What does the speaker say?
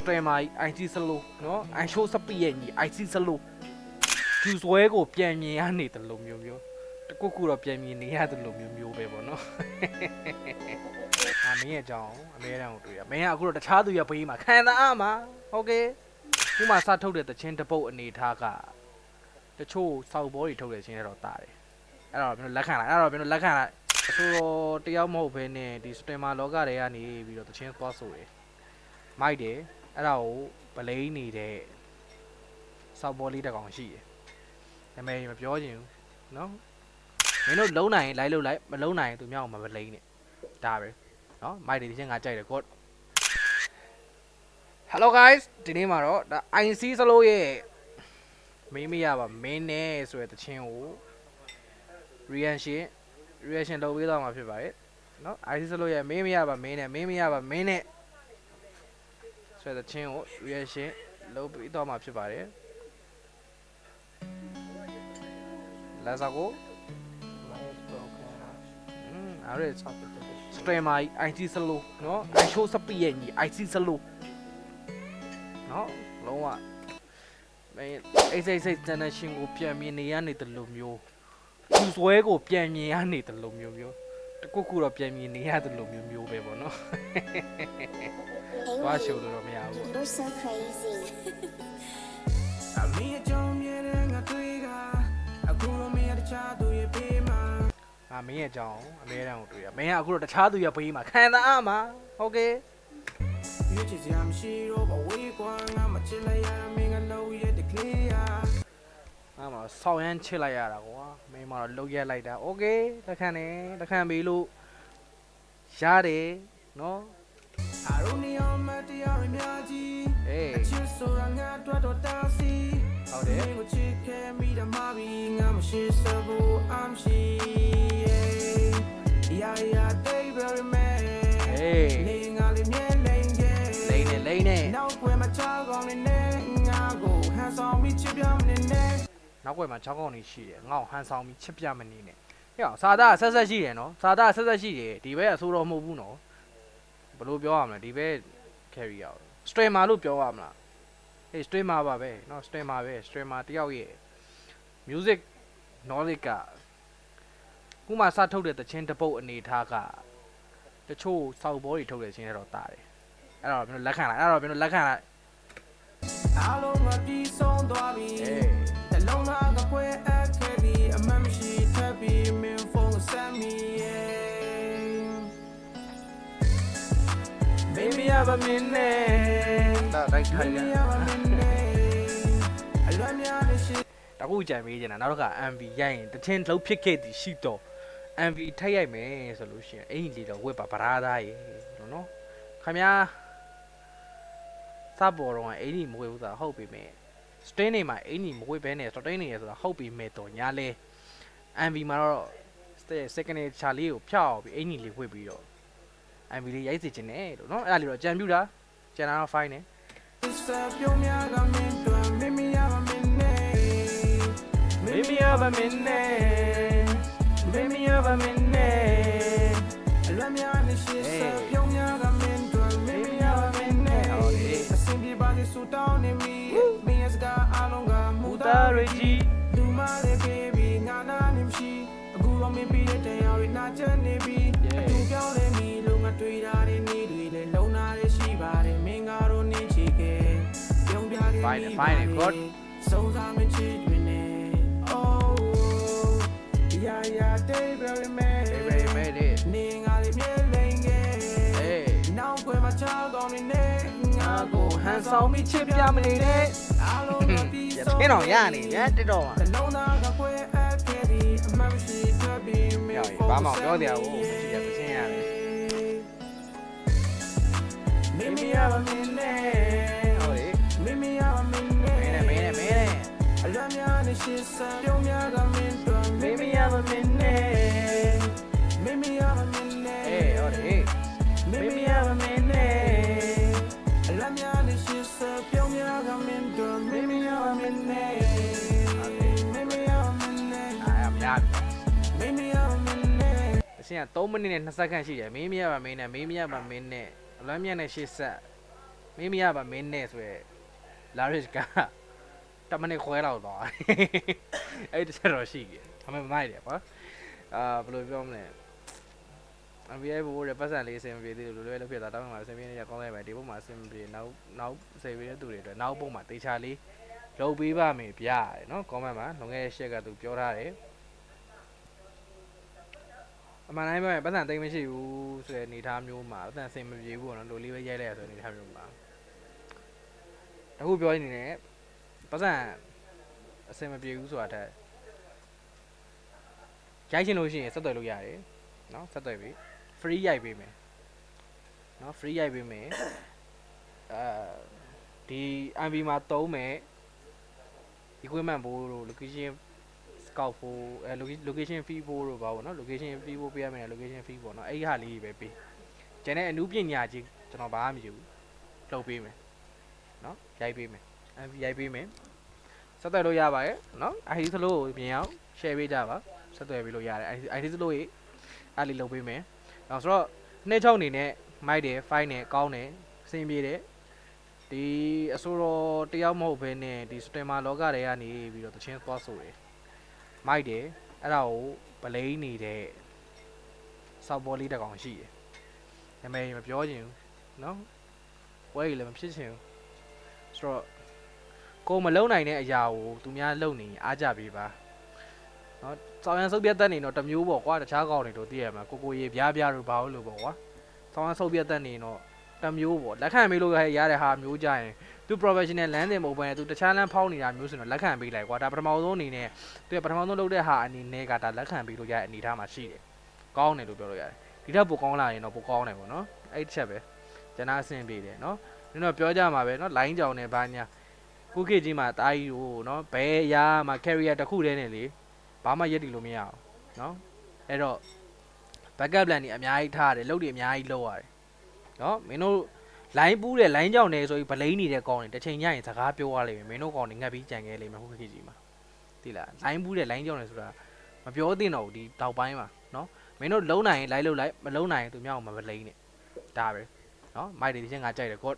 streamer IT slow နော် I show speed ရဲ့ညီ IT slow ကျူဆွဲကိုပြန်မြင်ရနေတယ်လို့မျိုးတခုခုတော့ပြန်မြင်နေရတယ်လို့မျိုးပဲပေါ့နော်မင်းရဲ့အကြောင်းအမဲတန်းကိုတွေ့ရမင်းကအခုတော့တခြားသူရပေးမှာခံစားမှာဟုတ်ကဲ့ခုမှစထုတ်တဲ့တချင်းတပုတ်အနေထားကတချို့စောက်ဘောတွေထုတ်တဲ့ချင်းတော့တာတယ်အဲ့တော့ကျွန်တော်လက်ခံလိုက်ဆိုတော့တယောက်မဟုတ်ဘဲနဲ့ဒီ streamer လောကတွေကနေပြီးတော့တချင်းသွားဆိုတယ်မိုက်တယ်အဲ့ဒါကိုဗလိန်နေတဲ့စောက်ဘောလေးတစ်ကောင်ရှိတယ်နာမည်မပြောချင်ဘူးနော်မင်းတို့လုံးနိုင်ရင်လိုက်လို့လိုက်မလုံးနိုင်ရင်သူမြောက်မဗလိန်နဲ့ဒါပဲနော်မိုက်တယ်ဒီချင်းငါကြိုက်တယ် god Hello guys ဒီနေ့မှာတော့ဒါ IC စလို့ရဲ့မေးမရပါမင်းနဲ့ဆိုတဲ့တခြင်းကို reaction လုပ်ပေးသွားမှာဖြစ်ပါတယ်နော် IC စလို့ရဲ့မေးမရပါမင်းနဲ့ဆိုတဲ့တခြင်းကို reaction လုပ်ပေးသွားမှာဖြစ်ပါတယ် Let's go alright streamer IT စလို့နော် I show speed ရဲ့ညီ IC စလို့နော်လုံးဝမင်းအိတ်စိတ်တန်တဲ့ရှင်ကိုပြန်မြင်နေရနေတယ်လို့မျိုးကျူဆွဲကိုပြန်မြင်ရနေတယ်လို့မျိုးတခုခုတော့ပြန်မြင်နေရတယ်လို့မျိုးပဲပေါ့နော်ဘာရှိုးလို့တော့မရဘူး You're so crazy အမင်းအကြောင်းမြင်တဲ့ငါတွေ့ကအခုတော့မင်းတခြားသူရဲ့ဘေးမှာမင်းရဲ့အကြောင်းအမဲတန်းကိုတွေ့ရမင်းကအခုတော့တခြားသူရဲ့ဘေးမှာခံစားမှာဟုတ်ကဲ့You just am shiro but we gonna ma chilla ya minga low ya declare အမဆောင်းရမ်းချစ်လိုက်ရတာကွာမင်းမတော့လှုပ်ရက်လိုက်တာโอเคတခန့်နေတခန့်ပြီလို့ရတယ်နော်အာရုံနီယောမတရားရမြကြီးအေးချစ်ဆိုတာငါတို့တော့တာစီဟုတ်တယ်ကိုချစ်ခဲ့မိတယ်မဘီငါမရှိစဘူး I'm she yeah they very man နေငါလေးမြဲလိမ့်လိမ့်နေနောက်ွယ်မှာချောင်းကောင်းနေငါကိုဟန်ဆောင်ပြီးချစ်ပြမနေနဲ့နောက်ွယ်မှာချောင်းကောင်းနေရှိတယ်ငါ့ကိုဟန်ဆောင်ပြီးချစ်ပြမနေနဲ့ဟဲ့စာသားဆက်ဆက်ရှိတယ်နော်စာသားဆက်ဆက်ရှိတယ်ဒီဘက်အဆိုးတော့မဟုတ်ဘူးနော်ဘယ်လိုပြောရမလဲဒီဘက် carry ရအောင် streamer လို့ပြောရမလားဟေး streamer ပါပဲနော် streamer ပဲ streamer တယောက်ရဲ့ music knowledge ကခုမှစထုတ်တဲ့တချင်းတပုတ်အနေထားကတချို့စောက်ဘောတွေထုတ်တဲ့ချင်းတော့တာတယ်အဲ့တော့ကျွန်တော်လက်ခံလိုက်အားလုံးမပြီးဆုံးသွားပြီတလုံးသားကကွဲအခက်ဒီအမှန်မရှိထပ်ပြီးမင်းဖုန်းဆက်မိရဲ့ Baby I have a minute ဒါလိုက်ခိုင်းတယ်အလွမ်းများတဲ့ရှိတကူကြံမေးနေတာနောက်တစ်ခါ MV ရိုက်ရင်တချင်းလှုပ်ဖြစ်ခဲ့သည်ရှိတော့ MV ထိုက်ရိုက်မယ်ဆိုလို့ရှိရင်အဲ့ဒီလေတော့ဝက်ပါဗရာသားရေလို့နော်ခင်ဗျာစပေါ်တော့အဲ့ဒီမဝေဘူးဆိုတာဟုတ်ပြီမဲ့ strain နေမှာအဲ့ဒီမဝေဘဲနဲ့ strain နေရဆိုတာဟုတ်ပြီမဲ့တော့ညာလဲ MV မှာတော့ second Charlie ကိုဖျောက်ပြီးအဲ့ဒီလေးဝေပြီးတော့ MV လေးရိုက်စီခြင်းနဲ့လို့နော်အဲ့ဒါလေးတော့ကြံပြူတာကျန်တာတော့ fine နဲ့Baby have a minute Baby have a minute Let me on this shit Yo me have a minute Baby have a minute Simply body so down in me Me as got alonga muda reji Do my baby ngana nimshi Agu on me be the yari na chane bi Adu pyao le mi lo nga twi da de ni twi le long na de shi ba de min ga ro ni chi ke Pyong pya de fine good So sa me chi twin ne Yeah, they very mad. They very mad. Ning ali mye lenge. Hey. Now go my child on the neck. Nga go hands on me chip ya me ne. Alo na bi so. 天တော်ရနေရတက်တော့မှာလုံးသားကခွဲအခက်ဒီအမှန်ရှိထပ်ပြီးမင်းဘာမှပြောတရားကိုမရှိရသချင်းရတယ် Mimi have a minute. ဟုတ်လေ Mimi have a minute. မင်းအလွမ်းများနေရှိစပြုံးများကမင်းတို့ Mimi have a minute. Mimi have a minute. Hey, okay. Mimi have a minute. I love me on this shit, so feel me like I'm in door. Mimi have a minute. Mimi have a minute. I am not. Mimi have a minute. အရှင်က3မိနစ်နဲ့2စက္ကန့်ရှိတယ် Mimi have a minute. Mimi have a minute. အလွမ်းမြတ်နဲ့ရှေ့ဆက် မင်းမရပါမင်းနဲ့ဆိုရယ်လာရစ်ကတမနဲ့ခွဲတော့သွားအဲ့တစ်ချက်တော့ရှိတယ်ဒါပေမဲ့မိုက်တယ်ကွာဘယ်လိုပြောမလဲအမေဘိုးရပတ်စံလေးအဆင်မပြေသေးလို့လွယ်လွယ်ဖြစ်သွားတောင်းမှအဆင်ပြေနေကြကောင်းလိုက်ပဲဒီဘုတ်မှာအဆင်မပြေနောက်စေပေးတဲ့သူတွေအတွက်နောက်ဘုတ်မှာတေချာလေးလုပ်ပေးပါမယ်ဗျာတဲ့နော် comment မှာလုံခဲ့တဲ့ share ကသူပြောထားတယ်အမှန်တိုင်းပြောရင်ပတ်စံတိတ်မရှိဘူးဆိုတဲ့အနေထားမျိုးမှာပတ်စံအဆင်မပြေဘူးပေါ့နော်လိုလေးပဲရိုက်လိုက်ရဆိုတဲ့အနေထားမျိုးမှာတခုပြောနေတယ်ပတ်စံအဆင်မပြေဘူးဆိုတာတက်ရိုက်ချင်လို့ရှိရင်ဆက်သွယ်လို့ရတယ်နော်ဆက်သွယ်ပြီ free ရိုက်ပေးမယ်နော် free ရိုက်ပေးမယ်ဒီ MV မှာသုံးမယ် equipment ဘိုးတို့ location scout ဖို့location fee ဖို့တို့ပါဘောနော် location fee ဖို့ပေးရမယ် location fee ပေါ့နော်အဲ့ဒီဟာလေးပဲပေးကျန်တဲ့အနုပညာကြီးကျွန်တော်ဘာမှမယူဘူးလုပ်ပေးမယ်နော်ရိုက်ပေးမယ် MV ရိုက်ပေးမယ်ဆက်သွယ်လို့ရပါတယ်နော် ID သလိုကိုပြင်အောင် share ပေးကြပါဆက်သွယ်ပေးလို့ရတယ် ID သလိုကြီးအဲ့လေးလုပ်ပေးမယ်နောက်ဆိုတော့နှစ်ချုံအနေနဲ့မိုက်တယ် file နဲ့ကောင်းတယ်အဆင်ပြေတယ်ဒီအစိုးရတယောက်မဟုတ်ဘဲနဲ့ဒီ streamer လောကတွေကနေပြီးတော့တချင်းသွားဆိုတယ်မိုက်တယ်အဲ့ဒါကိုဗလိန်နေတဲ့စောက်ပေါ်လေးတစ်ကောင်ရှိတယ်နာမည်မပြောချင်ဘူးနော်ဝဲကြီးလည်းမဖြစ်ချင်ဘူးဆိုတော့ကိုမလုံနိုင်တဲ့အရာကိုသူများလုံနေအားကြပေးပါနော်စောင်းရန်ဆုပ်ပြတ်တက်နေတော့တမျိုးပေါ့ကွာတခြားကောင်တွေတို့သိရမှာကိုရေပြားပြားတို့ဘာလို့ပေါ့ကွာစောင်းရန်ဆုပ်ပြတ်တက်နေတော့တမျိုးပေါ့လက်ခံပေးလို့ရတဲ့ဟာမျိုးကြရင်သူ professional လမ်းတင်မဟုတ်ဘဲသူတခြားလမ်းဖောက်နေတာမျိုးဆိုတော့လက်ခံပေးလိုက်ကွာဒါပထမဆုံးအနေနဲ့သူပထမဆုံးလုပ်တဲ့ဟာအနေနဲ့ကဒါလက်ခံပေးလို့ရတဲ့အနေထားမှာရှိတယ်ကောင်းတယ်လို့ပြောလို့ရတယ်ဒီထက်ပိုကောင်းလာရင်တော့ပိုကောင်းတယ်ပေါ့နော်အဲ့တစ်ချက်ပဲကျွန်တော်အဆင်ပြေတယ်နော်နင်တို့ပြောကြမှာပဲနော် line ကြောင်နေဘာညာခုခေတ်ကြီးမှာတားကြီးကိုနော်ဘယ်အရာမှာ carrier တစ်ခုတည်းနဲ့လေဘာမှရက်တည်လို့မရအောင်နော်အဲ့တော့ backup plan တွေအများကြီးထားရတယ်လုပ်တွေအများကြီးလုပ်ရတယ်နော်မင်းတို့ line ပူးတယ် line ကြောင်နေဆိုပြီးဗလိန်နေတဲ့ကောင်တွေတစ်ချိန်ညရင်စကားပြောရလိမ့်မယ်မင်းတို့ကောင်တွေငတ်ပြီးကြံခဲ့လိမ့်မယ်ခုခေတ်ကြီးမှာသိလား line ပူးတယ် line ကြောင်နေဆိုတာမပြောသင့်တော့ဘူးဒီတောက်ပိုင်းမှာနော်မင်းတို့လုံးနိုင်ရင် line လုပ်လိုက်မလုံးနိုင်ရင်သူများအောင်မဗလိန်နဲ့ဒါပဲနော်မိုက်တွေဒီချင်းငါကြိုက်တယ် god